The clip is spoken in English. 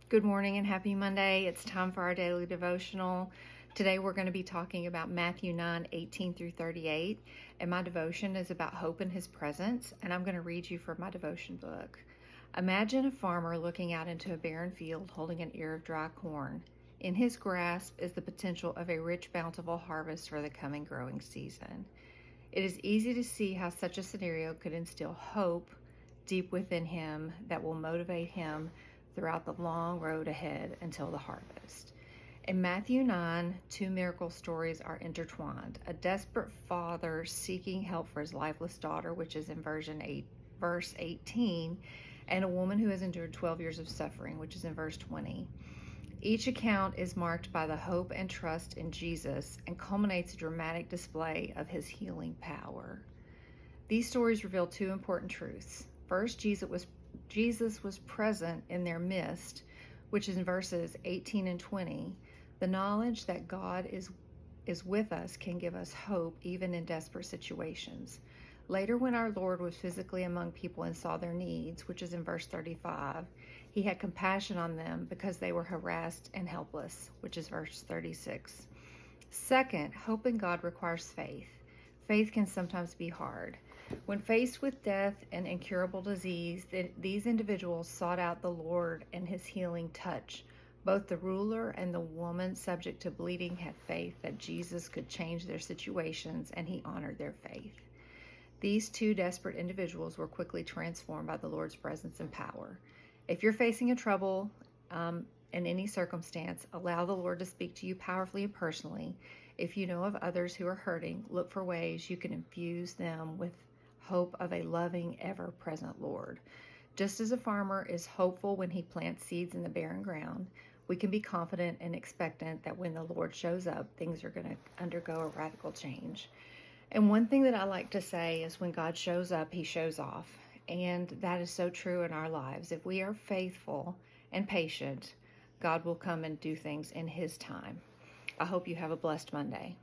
Good morning and happy Monday. It's time for our daily devotional. Today we're going to be talking about Matthew 9:18 through 38. And my devotion is about hope in his presence. And I'm going to read you from my devotion book. Imagine a farmer looking out into a barren field holding an ear of dry corn. In his grasp is the potential of a rich, bountiful harvest for the coming growing season. It is easy to see how such a scenario could instill hope deep within him that will motivate him throughout the long road ahead until the harvest. In Matthew 9, two miracle stories are intertwined. A desperate father seeking help for his lifeless daughter, which is in verse 18, and a woman who has endured 12 years of suffering, which is in verse 20. Each account is marked by the hope and trust in Jesus and culminates a dramatic display of his healing power. These stories reveal two important truths. First, Jesus was present in their midst, which is in verses 18 and 20. The knowledge that God is with us can give us hope even in desperate situations. Later, when our Lord was physically among people and saw their needs, which is in verse 35, he had compassion on them because they were harassed and helpless, which is verse 36. Second, hope in God requires faith. Faith can sometimes be hard. When faced with death and incurable disease, these individuals sought out the Lord and his healing touch. Both the ruler and the woman subject to bleeding had faith that Jesus could change their situations, and he honored their faith. These two desperate individuals were quickly transformed by the Lord's presence and power. If you're facing a trouble in any circumstance, allow the Lord to speak to you powerfully and personally. If you know of others who are hurting, look for ways you can infuse them with hope of a loving, ever-present Lord. Just as a farmer is hopeful when he plants seeds in the barren ground, we can be confident and expectant that when the Lord shows up, things are going to undergo a radical change. And one thing that I like to say is when God shows up, he shows off. And that is so true in our lives. If we are faithful and patient, God will come and do things in his time. I hope you have a blessed Monday.